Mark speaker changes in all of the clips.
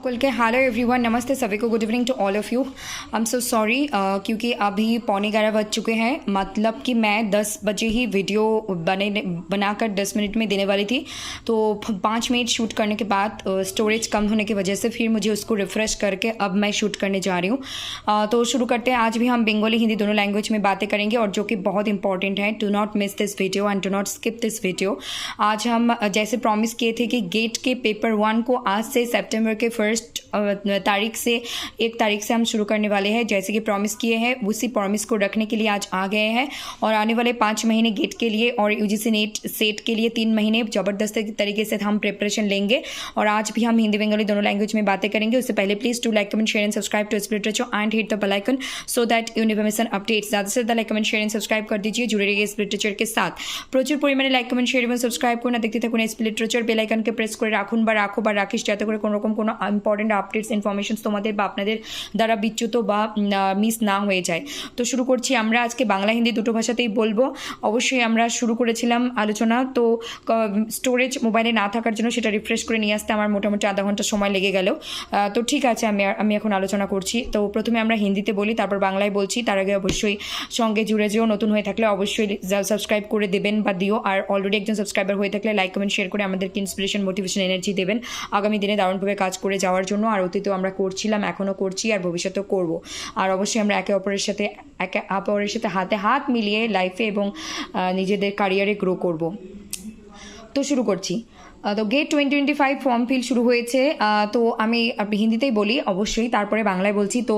Speaker 1: कुल के hello everyone, नमस्ते सभी को, good evening to all of you. I am so sorry क्योंकि अभी 11:15 बज चुके हैं। मतलब कि मैं 10 बजे ही वीडियो बनाकर 10 मिनट में देने वाली थी, तो 5 मिनट शूट करने के बाद स्टोरेज कम होने की वजह से फिर मुझे उसको रिफ़्रेश करके अब मैं शूट करने जा रही हूँ। तो शुरू करते हैं। आज भी हम बंगाली हिंदी दोनों लैंग्वेज में बातें करेंगे और जो कि बहुत इंपॉर्टेंट है। Do not miss this video and do not skip this video. आज हम जैसे प्रॉमिस किए थे कि गेट के पेपर 1 को आज से सितंबर के 1 तारीख से 1 तारीख से हम शुरू करने वाले हैं। जैसे कि प्रॉमिस किए हैं उसी प्रॉमिस को रखने के लिए आज आ गए हैं और आने वाले 5 महीने गेट के लिए और यूजीसी नेट सेट के लिए 3 महीने ज़बरदस्त तरीके से हम प्रिपरेशन लेंगे। और आज भी हम हिंदी बंगाली दोनों लैंग्वेज में बातें करेंगे। उससे पहले please to like comment share and subscribe to spirit literature and hit the bell icon so that you never miss an update. ज़्यादा से ज़्यादा like comment share and subscribe कर दीजिए, जुड़े रहिए स्पिरिट लिटरेचर के साथ। প্রচুর পরিমাণে লাইক কমেন্ট শেয়ার এবং সাবস্ক্রাইব করুন, দেখতে থাকুন স্পিরিট লিটারেচার। বেল আইকনকে প্রেস করে রাখুন বা রাখো বা রাখিস, যাতে করে কোনো রকম কোনো ইম্পর্টেন্ট আপডেটস ইনফরমেশনস তোমাদের বা আপনাদের দ্বারা বিচ্যুত বা মিস না হয়ে যায়। তো শুরু করছি। আমরা আজকে বাংলা হিন্দি দুটো ভাষাতেই বলবো। অবশ্যই আমরা শুরু করেছিলাম আলোচনা, তো স্টোরেজ মোবাইলে না থাকার জন্য সেটা রিফ্রেশ করে নিয়ে আসতে আমার মোটামুটি আধা ঘন্টা সময় লেগে গেল। তো ঠিক আছে, আমি এখন আলোচনা করছি। তো প্রথমে আমরা হিন্দিতে বলি, তারপর বাংলায় বলছি। তার আগে অবশ্যই সঙ্গে জুড়ে যেও। নতুন হয়ে থাকলে অবশ্যই সাবস্ক্রাইব করে দেবেন বা দিও, আর অলরেডি একজন সাবস্ক্রাইবার হয়ে থাকলে লাইক কমেন্ট শেয়ার করে আমাদেরকে ইন্সপিরেশন, মোটিভেশন, এনার্জি দেবেন আগামী দিনে দারুণভাবে কাজ করে যাওয়ার জন্য। আর অতীতেও আমরা করছিলাম, এখনও করছি, আর ভবিষ্যতেও করব। আর অবশ্যই আমরা একে অপরের সাথে হাতে হাত মিলিয়ে লাইফে এবং নিজেদের ক্যারিয়ারে গ্রো করব। তো শুরু করছি। তো गेट 2025 फॉर्म फिल शुरू হয়েছে। তো আমি হিন্দিতেই বলি অবশ্যই, তারপরে বাংলায় বলছি। तो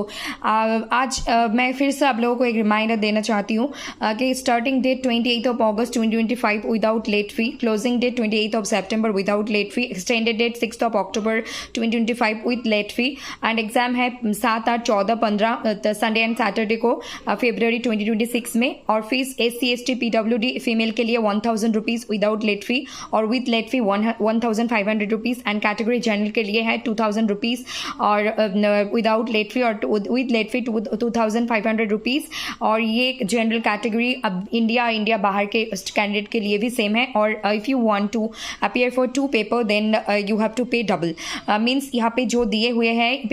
Speaker 1: आज मैं फिर से आप लोगों को एक रिमाइंडर देना चाहती हूँ कि स्टार्टिंग डेट 28 अगस्त 2025 without late fee, closing date 28 सितंबर without late fee, extended date 6 अक्टूबर 2025 with late fee, and exam है 7, 8, 14, 15 संडे एंड सैटरडे को फरवरी 2026 में। और fees SC ST PWD female के लिए 1000 रुपीज़ विदाउट लेट फी और with late fee 1500 rupees, and category general के लिए है 2000 रुपीज़ और विदाउट लेट फी, और विथ लेट फी 2500 रुपीज़। और ये जनरल कैटेगरी अब इंडिया बाहर के कैंडिडेट के लिए भी सेम है। और if you want to appear for 2 paper then you have to pay double. Means यहाँ पे जो दिए हुए हैं एक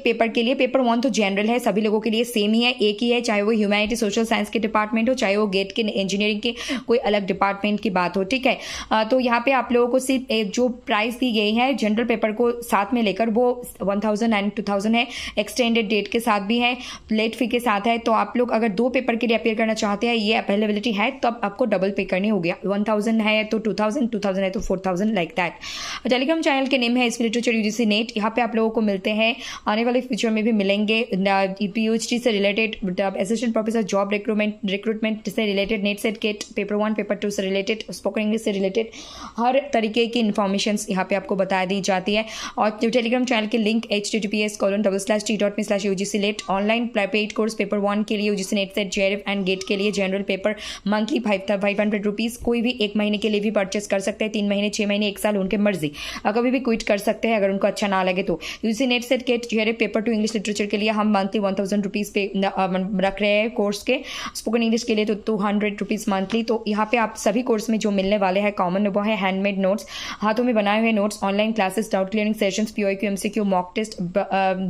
Speaker 1: पेपर के लिए, पेपर 1 तो जनरल है, सभी लोगों के लिए सेम ही है, एक ही है, चाहे वो ह्यूमैनिटी सोशल साइंस के डिपार्टमेंट हो, चाहे वो गेट के इंजीनियरिंग के कोई अलग डिपार्टमेंट की बात हो, ठीक है। तो यहाँ पे आप लोगों को सिर्फ जो प्राइस दी गई है जनरल पेपर को साथ में लेकर वो 1000 एंड 2000 है, एक्सटेंडेड डेट के साथ भी है, लेट फी के साथ है। तो आप लोग अगर 2 पेपर के लिए अपेयर करना चाहते हैं, ये अवेलेबिलिटी है, तो अब आपको डबल पे करनी होगी। 1000 है तो 2000 है तो 4000, लाइक दैट। टेलीग्राम चैनल के नेम है स्पिरिट लिटरेचर UGC नेट। यहाँ पे आप लोगों को मिलते हैं, आने वाले फ्यूचर में भी मिलेंगे, PhD से related, assistant professor job recruitment से related, NET SET GATE paper 1 paper 2 से रिलेटेड, स्पोकन इंग्लिश से रिलेटेड हर तरीके की इन्फॉर्मेशंस यहाँ पे आपको बता दी जाती है। और टेलीग्राम चैनल के link https://t.me/UGC-NET online paid course paper 1 के लिए UGC NET SET JRF and GATE के लिए जनरल पेपर मंथली 500 रुपीज़। कोई भी 1 महीने के लिए भी परचेस कर सकते हैं, 3 महीने, 6 महीने, 1 साल, उनके मर्जी। कभी भी क्विट कर सकते हैं अगर उनको अच्छा ना लगे तो। UGC NET SET GATE JRF paper 2 English literature के लिए हम मंथली 1000 रुपीज़ पे रख रहे हैं कोर्स के। स्पोकन इंग्लिश के लिए तो 200 रुपीज़ मंथली। तो यहाँ पे आप सभी कोर्स में जो मिलने वाले हैं कॉमन वो है हैंडमेड नोट्स, हाथों में बनाए हुए notes, online classes, doubt clearing sessions, PYQ MCQ, mock test,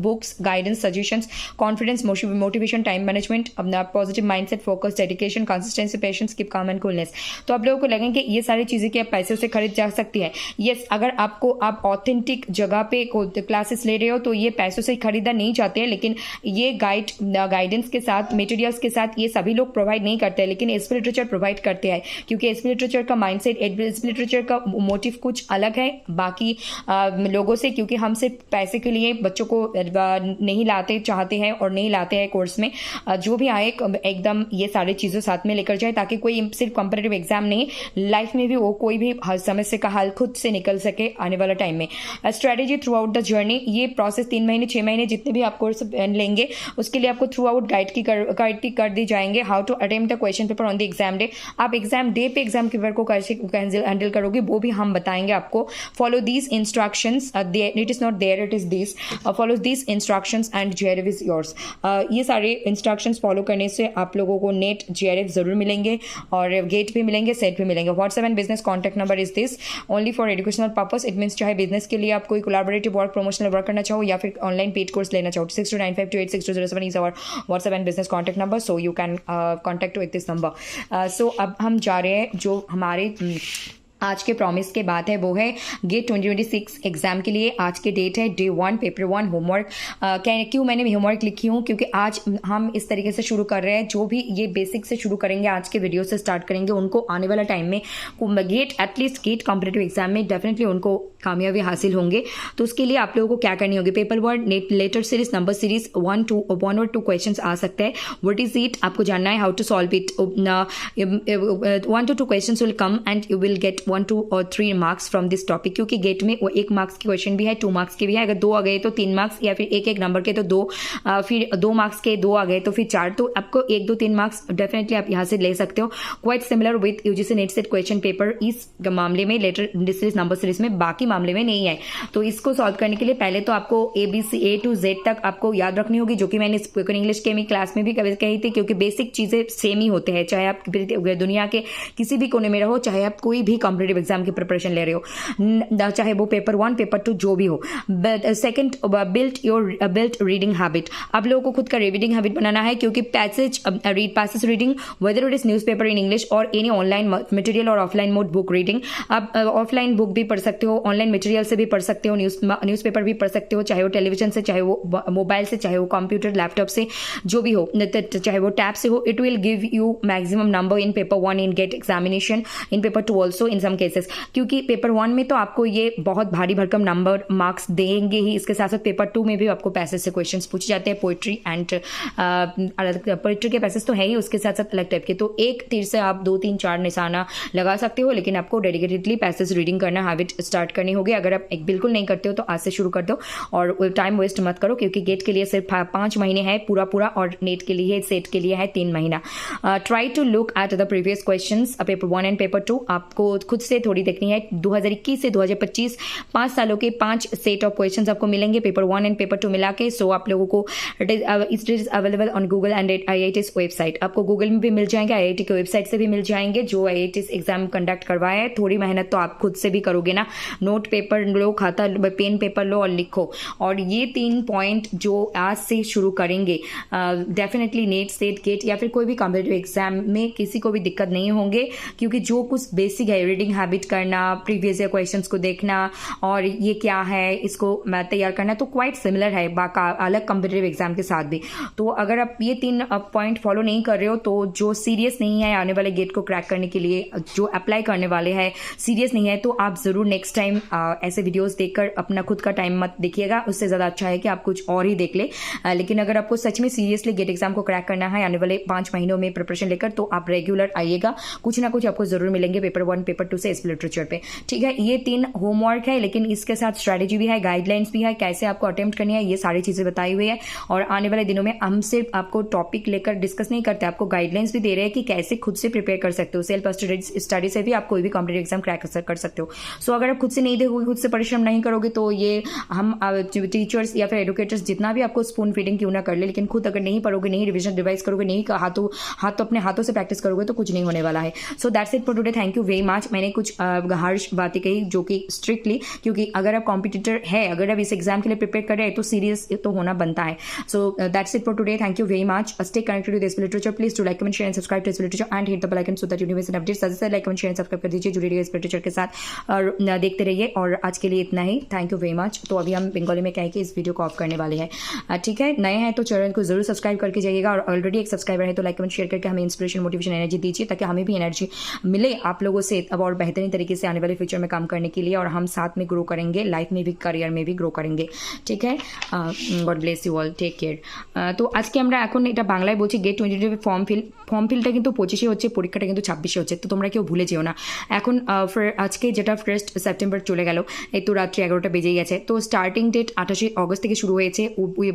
Speaker 1: books, guidance, suggestions, confidence, motivation, time management, अपना positive mindset, focus, dedication, consistency, patience, keep calm and coolness. तो आप लोगों को लगेंगे ये सारी चीज़ें कि आप पैसे से खरीद जा सकती है। यस, अगर आप ऑथेंटिक जगह पे क्लासेस ले रहे हो तो ये पैसों से खरीदा नहीं चाहते हैं, लेकिन ये गाइडेंस के साथ, मटेरियल्स के साथ ये सभी लोग प्रोवाइड नहीं करते हैं, लेकिन स्पिरिट लिटरेचर प्रोवाइड करते हैं। क्योंकि स्पिरिट लिटरेचर का माइंडसेट, स्पिरिट लिटरेचर का मोटिव कुछ अलग है बाकी लोगों से, क्योंकि हम सिर्फ पैसे के लिए बच्चों को नहीं चाहते हैं और नहीं लाते हैं कोर्स में। जो भी आए एकदम ये सारी चीज़ें साथ में लेकर जाए, ताकि कोई सिर्फ कंपेरेटिव एग्जाम नहीं, लाइफ में भी वो कोई भी समस्या का हल खुद से निकल सके आने वाला टाइम में। Strategy through out the journey, ये प्रोसेस 3 महीने, 6 महीने जितने भी आप कोर्स लेंगे उसके लिए आपको थ्रू आउट गाइड कर दी जाएंगे। How to attempt the question paper on the exam day, आप एग्जाम डे पे एग्जाम पेपर को कैसे हैंडल करोगे वो भी हम बताएंगे आपको। Follow these instructions, it is not there, it is this, follow these instructions and JRF is yours. ये सारे इंस्ट्रक्शंस फॉलो करने से आप लोगों को नेट JRF ज़रूर मिलेंगे और गेट भी मिलेंगे, सेट भी मिलेंगे। WhatsApp and business contact number is this, only for educational purpose. It means चाहे बिजनेस के लिए आप कोई कोलैबोरेटिव वर्क, प्रोमोशनल वर्क करना चाहो या फिर ऑनलाइन पेड कोर्स लेना चाहो, 6295286207 is our WhatsApp and business contact number, so you can contact with this number. So अब हम जा रहे हैं, जो हमारे आज के प्रॉमिस के बात है वो है गेट 2026 एग्जाम के लिए। आज के डेट है Day 1 पेपर 1 होमवर्क। क्यों मैंने होमवर्क लिखी हूँ, क्योंकि आज हम इस तरीके से शुरू कर रहे हैं, जो भी ये बेसिक से शुरू करेंगे, आज के वीडियो से स्टार्ट करेंगे, उनको आने वाला टाइम में get at least get competitive exam में डेफिनेटली उनको कामयाबी हासिल होंगे। तो उसके लिए आप लोगों को क्या करनी होगी, paper 1 letter series, number series 1 और 2 क्वेश्चन आ सकते हैं। व्हाट इज इट, आपको जानना है, how to solve it. 1 to 2 question will come and you will get 1, 2 और 3 मार्क्स फ्रॉम दिस टॉपिक, क्योंकि गेट में वो 1 मार्क्स के क्वेश्चन भी है, 2 मार्क्स के भी है। अगर 2 आ गए तो 3 मार्क्स, या फिर एक नंबर के तो 2, फिर 2 मार्क्स के 2 आ गए तो फिर 4। तो आपको 1, 2, 3 मार्क्स डेफिनेटली आप यहाँ से ले सकते हो। Quite similar with UGC NET set question paper इस मामले में, लेटर सीरीज, नंबर सीरीज में, बाकी मामले में नहीं है। तो इसको सॉल्व करने के लिए पहले तो आपको A to Z तक आपको याद रखनी होगी, जो कि मैंने स्पोकन इंग्लिश के क्लास में भी कही थी, क्योंकि बेसिक चीजें सेम ही होते हैं, चाहे आप दुनिया के किसी भी कोने में रहो, चाहे आप कोई भी कॉम्पिटेटिव एग्जाम की प्रिपरेशन ले रहे हो, चाहे वो पेपर 1 पेपर 2 जो भी हो। Second, built reading habit. आप लोगों को खुद का रीडिंग हैबिट बनाना है, क्योंकि passage reading, whether it is newspaper in English और एनी ऑनलाइन मटेरियल और ऑफलाइन मोड बुक रीडिंग। आप ऑफलाइन बुक भी पढ़ सकते हो, ऑनलाइन मटेरियल से भी पढ़ सकते हो, न्यूज़पेपर भी पढ़ सकते हो, चाहे वो टेलीविजन से, चाहे वो मोबाइल से, चाहे वो कंप्यूटर लैपटॉप से, जो भी हो, चाहे वो टैब से हो। It will give you maximum number in paper 1 in GATE examination, in paper 2 also in some cases. क्योंकि पेपर 1 में तो आपको ये बहुत भारी भरकम नंबर मार्क्स देंगे ही, इसके साथ साथ पेपर 2 में भी आपको पैसेज से क्वेश्चंस पूछे जाते हैं, पोइट्री एंड पोइट्री के पैसेज तो है ही, उसके साथ साथ अलग टाइप के। तो एक तीर से आप 2, 3, 4 निशाना लगा सकते हो, लेकिन आपको डेडिकेटेडली पैसेज रीडिंग करना हैबिट स्टार्ट करनी होगी। अगर आप बिल्कुल नहीं करते हो तो आज से शुरू कर दो और टाइम वेस्ट मत करो, क्योंकि गेट के लिए सिर्फ 5 महीने है पूरा और नेट के लिए, सेट के लिए है 3 महीना। Try to look at the previous questions paper 1 and paper 2। आपको खुद से थोड़ी देखनी है। 2021 से 2025 5 सालों के 5 सेट ऑफ क्वेश्चंस आपको मिलेंगे पेपर 1 एंड पेपर 2 मिला के। सो आप लोगों को it is available on Google and IIT's website. आपको गूगल में भी मिल जाएंगे, IIT की वेबसाइट से भी मिल जाएंगे, जो IIT's एग्जाम कंडक्ट करवाया है। थोड़ी मेहनत तो आप खुद से भी करोगे ना, नोट पेपर लो, खाता पेन पेपर लो और लिखो। और ये 3 पॉइंट जो आज से शुरू करेंगे, डेफिनेटली नेट सेट गेट या फिर कोई भी कॉम्पिटेटिव एग्जाम में किसी को भी दिक्कत नहीं होंगे, क्योंकि जो कुछ बेसिक है, रीडिंग हैबिट करना, प्रीवियस ईयर क्वेश्चंस को देखना और ये क्या है इसको मैथ तैयार करना, तो क्वाइट सिमिलर है अलग कॉम्पिटेटिव एग्जाम के साथ भी। तो अगर आप ये 3 पॉइंट फॉलो नहीं कर रहे हो, तो जो सीरियस नहीं है आने वाले गेट को क्रैक करने के लिए, जो अप्लाई करने वाले हैं सीरियस नहीं है, तो आप जरूर नेक्स्ट टाइम ऐसे वीडियोस देखकर अपना खुद का टाइम मत देखिएगा। उससे ज्यादा अच्छा है कि आप कुछ और ही देख ले। लेकिन अगर आपको सच में सीरियसली गेट एग्जाम को क्रैक करना है आने वाले 5 महीनों में प्रिपरेशन लेकर, तो आप रेगुलर आइएगा, कुछ ना कुछ आपको जरूर मिलेंगे पेपर 1 पेपर 2 से एसपी लिटरेचर पे। ठीक है, ये 3 होमवर्क है, लेकिन इसके साथ स्ट्रैटेजी भी है, गाइडलाइंस भी है, कैसे आपको अटेम्प्ट करनी है, ये सारी चीजें बताई हुई है। और आने वाले दिनों में हम सिर्फ आपको टॉपिक लेकर डिस्कस नहीं करते, आपको गाइडलाइंस भी दे रहे हैं कि कैसे खुद से प्रिपेयर कर सकते हो। सेल्फ स्टडी से भी आप कोई भी कॉम्पिटेटिव एग्जाम क्रैक कर सकते हो। सो अगर आप खुद से नहीं देखोगे, खुद से परिश्रम नहीं करोगे, तो ये हम टीचर्स या फिर एडुकेटर्स जितना भी आपको स्पून फीडिंग क्यों ना कर ले, लेकिन खुद अगर नहीं पढ़ोगे, नहीं रिविजन रिवाइज करोगे, नहीं हाथों अपने हाथों से प्रैक्टिस करोगे, तो कुछ नहीं होने वाला है। So that's it for today. Thank you very much. मैंने कुछ हार्श बातें कही, जो कि स्ट्रिक्टली, क्योंकि अगर आप कॉम्पिटिटर है, अगर आप इस एग्जाम के लिए प्रिपेयर कर रहे हैं, तो सीरियस तो होना बनता है। So that's it for today. Thank you very much. Stay connected with SP literature. Please do like, comment, share and subscribe to SP literature and hit the bell icon so that you never miss an update. Suggest like, comment, share and subscribe कर दीजिए, जुड़े रहिए SP literature के साथ और देखते रहिए। और आज के लिए इतना ही। Thank you very much. तो अभी हम बंगाली में कहें कि इस वीडियो को ऑफ करने वाले हैं। ठीक है, नए हैं तो चैनल को जरूर सब्सक्राइब करके जाइएगा, और ऑलरेडी एक सब्सक्राइबर है तो लाइक, कमेंट, शेयर करके हमें इंस्पिरेशन, मोटिवेशन, एनर्जी दीजिए, ताकि हमें भी एनर्जी मिले आप लोगों से अब और बेहतरीन तरीके से आने वाले फ्यूचर में काम करने के लिए, और हम साथ में ग्रो करेंगे, लाइफ में भी, करियर में भी ग्रो करेंगे। ठीक है, God bless you all, take care. तो आज के আমরা এখন এটা বাংলায় বলছি, গেট 2022 ফর্ম ফিলটা কিন্তু 25 হচ্ছে, পরীক্ষাটা কিন্তু 26 হচ্ছে, তো তোমরা কেউ ভুলে যেও না। এখন আজকে যেটা 1 সেপ্টেম্বর চলে গেল, এই তো রাত্রি 11টা বেজেই গেছে। তো স্টার্টিং ডেট 28 অগস্ট থেকে শুরু হয়েছে,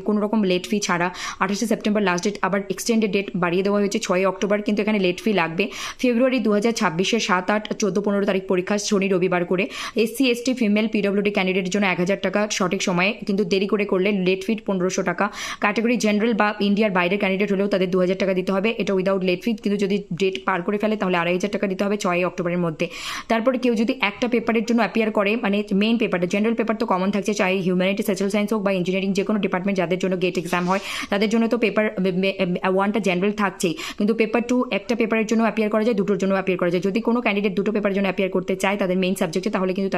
Speaker 1: কোনো রকম লেট ফি ছাড়া। 28 সেপ্টেম্বর লাস্ট ডেট, আবার এক্সটেন্ডেড ডেট বাড়িয়ে দেওয়া হয়েছে 6 অক্টোবর, কিন্তু এখানে লেট ফি লাগবে। ফেব্রুয়ারি 2026-এর 7, 8, 14, 14 তারিখ পরীক্ষা, শনি রবিবার করে। এসসি এসটি ফিমেল পিডব্লিউডি ক্যান্ডিডেটের জন্য 1000 টাকা সঠিক সময়ে, কিন্তু দেরি করে করলে লেট ফিট 1500 টাকা। ক্যাটাগরি জেনারেল বা ইন্ডিয়ার বাইরের ক্যান্ডিডেট হলেও তাদের 2000 টাকা দিতে হবে, এটা উইদাউট লেট ফিট। কিন্তু যদি ডেট পার করে ফেলে তাহলে 2500 টাকা দিতে হবে 6 অক্টোবরের মধ্যে। তারপরে কেউ যদি একটা পেপারের জন্য অ্যাপিয়ার করে, মানে মেইন পেপারটা, জেনারেল পেপার তো কমন থাকছে, চাই হিউম্যানিটি সোশ্যাল সায়েন্স হোক বা ইঞ্জিনিয়ারিং, যে কোনো ডিপার্টমেন্ট যাদের জন্য গেট এক্সাম হয় তাদের জন্য তো পেপার 1টা জেনারেল থাকছেই, কিন্তু পেপার 2 একটা পেপারের জন্য অ্যাপিয়ার করা যায়, দুটোর জন্য অ্যাপিয়ার করা যায়। যদি কোনো ক্যান্ডিডেট দুটো পেপারের জন্য অ্যাপিয়ার করতে চায় তাদের মেইন সাবজেক্টে, তাহলে কিন্তু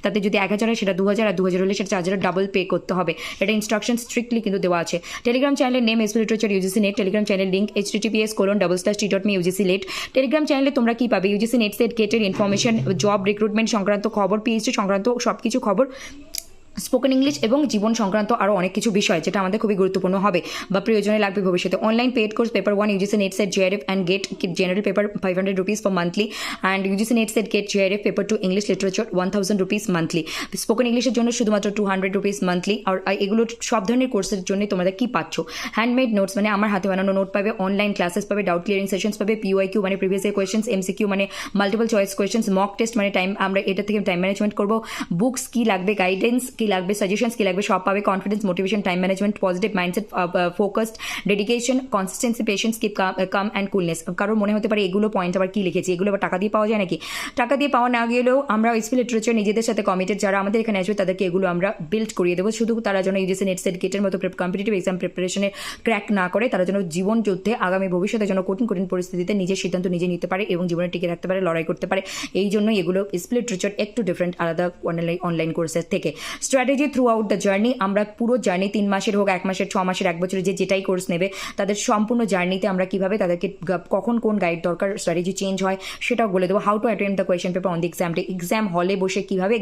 Speaker 1: তাদের যদি 1000 হয় সেটা 2000, আর 2000 হলে সেটা 4000 ডাবল পে করতে হবে। এটা ইনস্ট্রাকশন স্ট্রিক্টলি কিন্তু দেওয়া আছে। টেলিগ্রাম চ্যানেলের name SP literature UGC net, Telegram channel link https://t.me UGC net. Telegram চ্যানেলে তোমরা কি পাবে? ইউজিসি নেট সেট গেটের ইনফরমেশন, জব রিক্রুটমেন্ট সংক্রান্ত খবর, পিএইচডি সংক্রান্ত সব কিছু খবর, স্পোকেন ইংলিশ এবং জীবন সংক্রান্ত আরও অনেক কিছু বিষয় যেটা আমাদের খুবই গুরুত্বপূর্ণ হবে বা প্রয়োজনে লাগবে ভবিষ্যতে। Online paid course paper 1 UGC NET SET JRF and GATE general paper 500 rupees for monthly, and UGC NET SET GATE JRF paper 2 English literature 1000 rupees monthly. Spoken ইংলিশের জন্য শুধুমাত্র 200 rupees মান্থলি। আর এগুলো সব ধরনের কোর্সের জন্য তোমরা কি পাচ্ছ? হ্যান্ডমেড নোটস, মানে আমার হাতে বানানো নোট পাবে, অনলাইন ক্লাসেস পাবে, ডাউট ক্লিয়ারিং সেশনস পাবে, পিওআইকিউ মানে প্রিভিয়াস ইয়ার কোয়েশ্চেন্স, এমসিকিউ মানে multiple choice questions, mock test মানে টাইম, আমরা এটা থেকে টাইম ম্যানেজমেন্ট করবো, বুকস কি লাগবে, গাইডেন্স কি লাগবে, সাজেশনস লাগবে, সব পাবে। Confidence, motivation, time management, positive mindset, focused, dedication, consistency, patience, keep calm and coolness. কারোর মনে হতে পারে এগুলো পয়েন্ট আবার কি লিখেছি, এগুলো আবার টাকা দিয়ে পাওয়া যায় নাকি? টাকা দিয়ে পাওয়া না গেলেও আমরা এসপি লিটারেচার নিজেদের সাথে কমিটেড যারা আমাদের এখানে আসবে তাদেরকে এগুলো আমরা বিল্ড করিয়ে দেবো, শুধু তারা যেন ইউজিসি নেট সেট গেটের মতো কম্পিটিটিভ এক্সাম প্রিপারেশনে ক্র্যাক না করে, তারা যেন জীবন যুদ্ধে আগামী ভবিষ্যতে যেন কঠিন কঠিন পরিস্থিতিতে নিজের সিদ্ধান্ত নিজে নিতে পারে এবং জীবনে টিকে রাখতে পারে, লড়াই করতে পারে। এই জন্য এগুলো এসপি লিটারেচার একটু ডিফারেন্ট আলাদা অনলাইন কোর্সের থেকে। Strategy through out the journey, আমরা পুরো জার্নি 3 মাসের হোক, 1 মাসের, 6 মাসের, 1 বছরের, যেটাই কোর্স নেবে তাদের সম্পূর্ণ জার্নিতে আমরা কিভাবে তাদেরকে কখন কোন গাইড দরকার, স্ট্র্যাটেজি চেঞ্জ হয় সেটাও বলে দেবো। How to attend the question paper on the exam day, exam হলে বসে কিভাবে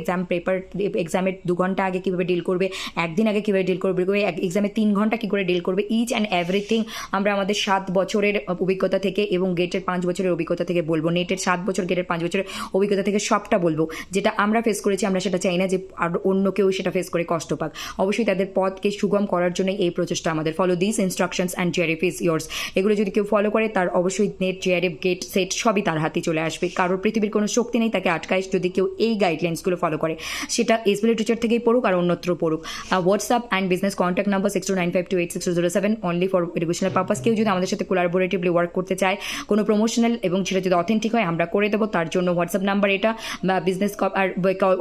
Speaker 1: এক্সামের 2 ঘন্টা আগে কিভাবে ডিল করবে, একদিন আগে কিভাবে ডিল করবে, এক্সামের 3 ঘন্টা কি করে ডিল করবে, ইচ অ্যান্ড এভরিথিং আমরা আমাদের 7 বছরের অভিজ্ঞতা থেকে এবং গেটের 5 বছরের অভিজ্ঞতা থেকে বলবো, নেটের 7 বছর, গেটের 5 বছরের অভিজ্ঞতা থেকে সবটা বলবো। যেটা আমরা ফেস করেছি আমরা সেটা চাই না যে আর অন্য কেউ সেটা ফেস করে কষ্ট পাক। অবশ্যই তাদের পথকে সুগম করার জন্য এই প্রচেষ্টা আমাদের। Follow this instructions and JRF is years. এগুলো যদি কেউ ফলো করে তার অবশ্যই নেট, জিআরএফ, গেট, সেট সবই তার হাতে চলে আসবে। কারোর পৃথিবীর কোনো শক্তি নেই তাকে আটকায়, যদি কেউ এই গাইডলাইন্সগুলো ফলো করে, সেটা এসপি লিটারেচার থেকেই পড়ুক আর অন্যত্র পড়ুক। WhatsApp and business contact number 6295286007 only for educational purpose. কেউ যদি আমাদের সাথে কোলাবোরেটিভলি ওয়ার্ক করতে চায়, কোনো প্রমোশনাল এবং সেটা যদি অথেন্টিক হয় আমরা করে দেবো, তার জন্য হোয়াটসঅ্যাপ নাম্বার এটা, বা বিজনেস আর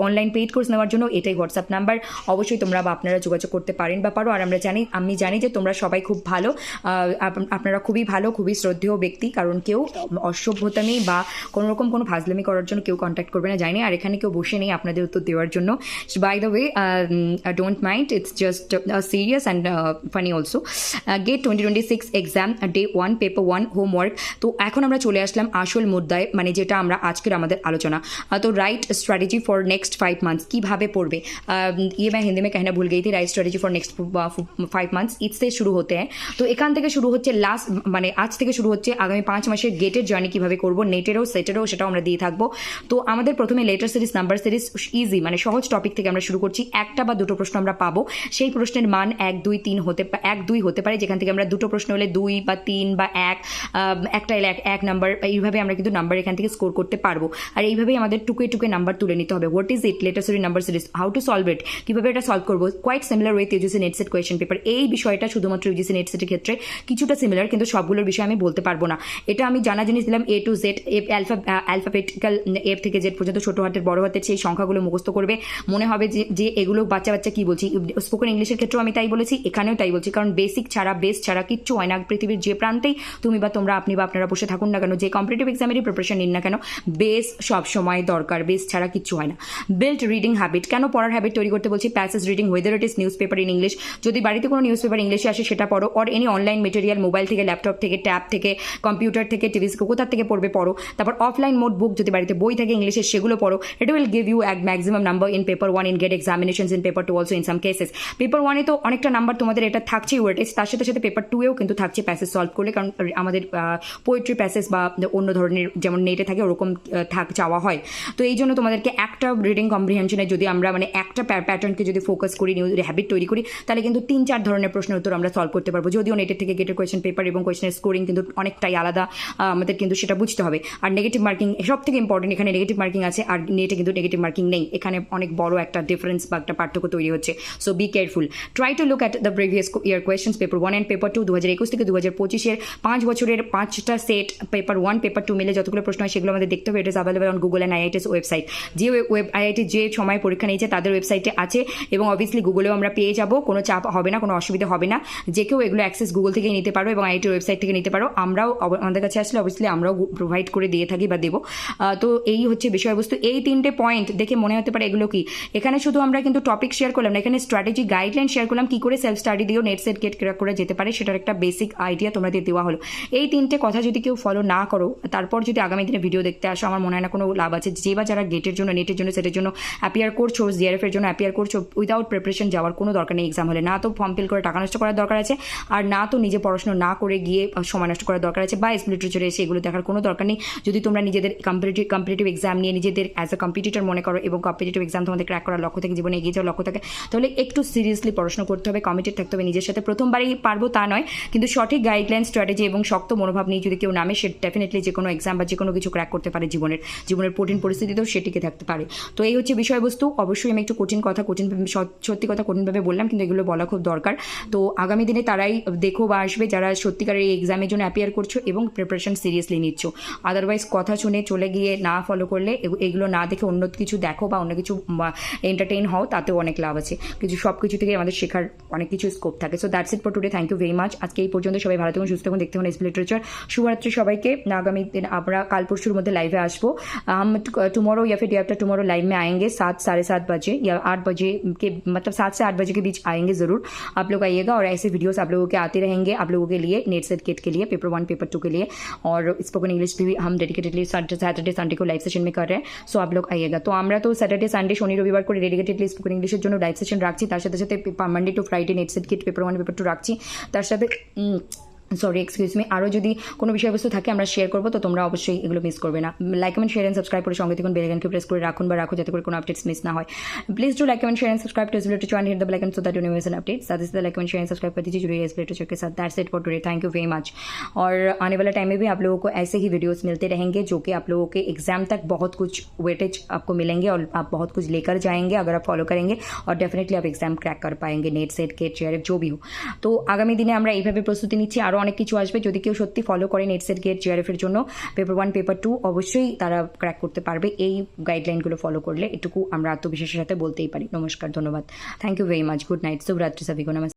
Speaker 1: অনলাইন পেইড কোর্স নেওয়ার জন্য এটাই হোয়াটসঅ্যাপ নাম্বার। অবশ্যই তোমরা বা আপনারা যোগাযোগ করতে পারেন বা পারো। আর আমি জানি যে তোমরা সবাই খুব ভালো, আপনারা খুবই ভালো, খুবই শ্রদ্ধেয় ব্যক্তি, কারণ কেউ অসভ্যতামি বা কোনোরকম কোনো ফাজলামি করার জন্য কেউ কন্ট্যাক্ট করবে না, জানি। আর এখানে কেউ বসে নেই আপনাদের উত্তর দেওয়ার জন্য। By the way, don't mind, it's just serious and funny also. GATE 2026 exam day 1 paper 1 homework. তো এখন আমরা চলে আসলাম আসল মুদ্রায়, মানে যেটা আমরা আজকের আমাদের আলোচনা। তো right strategy for next 5 months, কীভাবে পড়বে। ये मैं हिंदी में कहना भूल गई थी। Right strategy for next 5 months इससे शुरू होते हैं। তো এখান থেকে শুরু হচ্ছে লাস্ট, মানে আজ থেকে শুরু হচ্ছে আগামী 5 মাসের গেটের জার্নি কীভাবে করবো, নেটেরও সেটেরও সেটাও আমরা দিয়ে থাকবো। তো আমাদের প্রথমে letter series, number series, easy মানে সহজ টপিক থেকে আমরা শুরু করছি। একটা বা দুটো প্রশ্ন আমরা পাবো, সেই প্রশ্নের মান 1, 2, 3 1, 2 হতে পারে, যেখান থেকে আমরা দুটো প্রশ্ন হলে 2 বা 3 বা 1, একটা এলে 1 নাম্বার, এইভাবে আমরা কিন্তু নাম্বার এখান থেকে স্কোর করতে পারবো। আর এইভাবেই আমাদের টুকে টুকে নাম্বার তুলে নিতে হবে। What is it letter series, number series, how to solve it, কীভাবে এটা সলভ করবো। Quite similar with UGC NET SET question paper. এই বিষয়টা শুধুমাত্র ইউজিসি নেট সেটের ক্ষেত্রে কিছুটা সিমিলার, কিন্তু সবগুলোর বিষয়ে আমি বলতে পারবো না। এটা আমি জানা জিনিস দিলাম, A to Z, alphabetical F থেকে জেড পর্যন্ত, ছোটো হাতের বড় হাতের সেই সংখ্যাগুলো মুখস্থ করবে। মনে হবে যে এগুলো বাচ্চা বাচ্চা কী বলছি। স্পোকেন ইংলিশের ক্ষেত্রেও আমি তাই বলেছি, এখানেও তাই বলছি, কারণ বেসিক ছাড়া, বেস ছাড়া কিচ্ছু হয় না। পৃথিবীর যে প্রান্তেই তুমি বা তোমরা, আপনি বা আপনারা বসে থাকুন না কেন, যে কম্পিটিটিভ এক্সামেরই প্রিপারেশন নিন না কেন, বেস সবসময় দরকার, বেস ছাড়া কিচ্ছু হয় না। বিল্ড রিডিং হ্যাবিট, কেন পড়ার হ্যাবিট তৈরি করতে বলছি। Passage reading, weather it is news paper in English, যদি বাড়িতে কোনো নিউজ পেপার ইংলিশে আসে সেটা পড়ো। Or any online material, mobile থেকে, ল্যাপটপ থেকে, ট্যাব থেকে, কম্পিউটার থেকে, টিভি থেকে, কোথার থেকে পড়বে পড়ো। তারপর অফলাইন মোড বুক, যদি বাড়িতে বই থাকে ইংলিশে সেগুলো পড়ো। It will give you a maximum number in paper 1 in GATE examinations in paper 2 also in some cases. Paper 1-এ তো অনেকটা নাম্বার তোমাদের এটা থাকছেই ওয়েটেজ, তার সাথে সাথে পেপার 2-এও কিন্তু থাকছে প্যাসেজ সলভ করলে, কারণ আমাদের পোয়েট্রি প্যাসেজ বা অন্য ধরনের যেমন নেটে থাকে ওরকম চাওয়া হয়। তো এই জন্য তোমাদেরকে একটা রিডিং কম্প্রিহেনশনে যদি আমরা মানে একটা প্যাটার্নকে যদি ফোকাস করি, নিউ হ্যাবিট তৈরি করি, তাহলে কিন্তু 3-4 ধরনের প্রশ্নের উত্তর আমরা সলভ করতে পারবো। যদিও নেটের থেকে গেটের কোয়েশ্চেন পেপার এবং কোয়েশ্চেনের স্কোরিং কিন্তু অনেকটাই আলাদা, আমাদের কিন্তু সেটা বুঝতে হবে। আর নেগেটিভ মার্কিং সব থেকে ইম্পর্টেন্ট, এখানে নেগেটিভ মার্কিং আছে আর নেটে কিন্তু নেগেটিভ মার্কিং নেই। এখানে অনেক বড় একটা ডিফারেন্স বা একটা পার্থক্য তৈরি হচ্ছে। So be careful, try to look at the previous year questions, paper 1 and paper 2 2021 থেকে 2025-এর 5 বছরের 5টা সেট, পেপার 1 পেপার 2 মিলে যতগুলো প্রশ্ন হয় সেগুলো আমাদের দেখতে হবে। It is available on Google and IITs website. যে আইআইটি যে সময় পরীক্ষা নিয়েছে তাদের ওয়েবসাইটে আছে এবং অবভিয়াসলি গুগলেও আমরা পেয়ে যাবো, কোনো চাপ হবে না, কোনো অসুবিধা হবে না। যে কেউ এগুলো অ্যাক্সেস গুগল থেকে নিতে পারো এবং আইআইটির ওয়েবসাইট থেকে নিতে পারো। আমরাও আমাদের কাছে আসলে অবভিয়াসলি আমরাও প্রোভাইড করে দিয়ে থাকি বা দেবো। তো এই হচ্ছে বিষয়বস্তু। এই 3টে পয়েন্ট দেখে মনে হতে পারে এগুলো কি, এখানে শুধু আমরা কিন্তু টপিক শেয়ার করলাম না, এখানে স্ট্র্যাটেজি গাইডলাইন শেয়ার করলাম কি করে সেলফ স্টাডি দিয়েও নেট সেট গেট ক্র্যাক করে যেতে পারে, সেটার একটা বেসিক আইডিয়া তোমাদের দেওয়া হলো। এই 3টে কথা যদি কেউ ফলো না করো, তারপর যদি আগামী দিনে ভিডিও দেখতে আসো, আমার মনে হয় না কোনো লাভ আছে। যে বা যারা গেটের জন্য, নেটের জন্য, সেটের জন্য অ্যাপিয়ার করছো, জিআরএফ এর জন্য অ্যাপিয়ার করছো, উইদাউট প্রিপারেশন যাওয়ার কোনো দরকার নেই এক্সাম হলে। না তো ফর্ম ফিল করে টাকা নষ্ট করার দরকার আছে, আর না তো নিজে পড়াশোনা না করে গিয়ে সময় নষ্ট করার দরকার আছে, বা লিটারেচারে এসে এগুলো দেখার কোনো দরকার নেই। যদি তোমরা নিজেদের কম্পিটিটিভ এক্সাম নিয়ে নিজেদের অ্যাজ এ কম্পিটিটর মনে করো এবং কম্পিটিটিভ এক্সাম তোমাদের ক্র্যাক করার লক্ষ্য থেকে, জীবনে এগিয়ে যাওয়ার লক্ষ্য থাকে, তাহলে একটু সিরিয়াসলি পড়াশোনা করতে হবে, কমিটেড থাকতে হবে নিজের সাথে। প্রথমবারই পারবো তা নয়, কিন্তু সঠিক গাইডলাইন, স্ট্র্যাটেজি এবং শক্ত মনোভাব নিয়ে যদি কেউ নামে, সে ডেফিনেটলি যে কোনো এক্সাম বা যে কোনো কিছু ক্র্যাক করতে পারে। জীবনের কঠিন পরিস্থিতিতেও সে টিকে থাকতে পারে। তো এই হচ্ছে বিষয়বস্তু। অবশ্যই আমি একটু সত্যি কথা কঠিনভাবে বললাম, কিন্তু এগুলো বলা খুব দরকার। তো আগামী দিনে তারাই দেখো বা আসবে যারা সত্যিকারের এই এক্সামের জন্য অ্যাপিয়ার করছো এবং প্রিপারেশন সিরিয়াসলি নিচ্ছ। আদারওয়াইজ কথা শুনে চলে গিয়ে না ফলো করলে, এগুলো না দেখে অন্য কিছু দেখো বা অন্য কিছু এন্টারটেইন হও, তাতেও অনেক লাভ আছে। কিন্তু সব কিছু থেকে আমাদের শেখার অনেক কিছু স্কোপ থাকে। So that's it for today. Thank you very much. আজকে এই পর্যন্ত। সবাই ভালো থাকুন, সুস্থ থাকুন, দেখতে থাকুন এসবি লিটারেচার। শুভরাত্রি সবাইকে। আগামী দিন আমরা কাল পরশুর মধ্যে लाइव में आसबो। हम टुमारो या फिर डे आफ्टर टुमारो लाइव में आएंगे 7 साढ़े 7 बजे या 8 बजे के, मतलब 7 से 8 बजे के बीच आएंगे ज़रूर। आप लोग आइएगा और ऐसे वीडियोस आप लोगों के आते रहेंगे, आप लोगों के लिए नेट सेट किट के लिए, पेपर 1 पेपर 2 के लिए। और स्पोकन इंग्लिश भी हम डेडिकेटेडली सैटरडे संडे को लाइव सेशन में कर रहे हैं। सो आप लोग आइएगा। तो আমরা তো স্যাটারডে সানডে শনি রবিবার করে ডেডিকেটেডলি স্পোকেন ইংলিশের জন্য লাইভ সেশন রাখছি, তার সাথে সাথে Monday to Friday net set kit paper 1 paper 2 রাখছি, তার সাথে সরি এক্সকিউজ মি, আরও যদি কোনো বিষয়বস্তু থাকে আমরা শেয়ার করবো, তো তোমরা অবশ্যই এগুলো মিস করবে না। Like comment share and subscribe করে সঙ্গে দেখুন, বেল আইকনকে প্রেস করে রাখুন বা রাখো, যাতে করে কোনো আপডেটস মিস না হয়। Please do like comment share and subscribe to SB literature and hit the bell icon so that you never miss an update. साथ ही साथ like comment share and subscribe कर दीजिए, जुड़िए एसबी लिटरेचर के साथ। That's it for today. Thank you very much. और आने वाले टाइम में भी आप लोगों को ऐसे ही वीडियोस मिलते रहेंगे, जो कि आप लोगों के एग्जाम तक बहुत कुछ वेटेज आपको मिलेंगे और आप बहुत कुछ लेकर जाएंगे अगर आप फॉलो करेंगे, और डेफिनेटली आप एग्जाम क्रैक कर पाएंगे, नेट सेट गेट জিআরএফ जो भी हो। তো আগামী দিনে আমরা এইভাবে প্রস্তুতি নিচ্ছি, আরও অনেক কিছু আসবে। যদি কেউ সত্যি ফলো করে নেট সেট গেট জিআরএফ এর জন্য পেপার 1 পেপার 2, অবশ্যই তারা ক্র্যাক করতে পারবে এই গাইডলাইনগুলো ফলো করলে। এটুকু আমরা আত্মবিশ্বাসের সাথে বলতেই পারি। নমস্কার, ধন্যবাদ। Thank you very much. Good night, শুভরাত্রি সभी को। नमस्ते।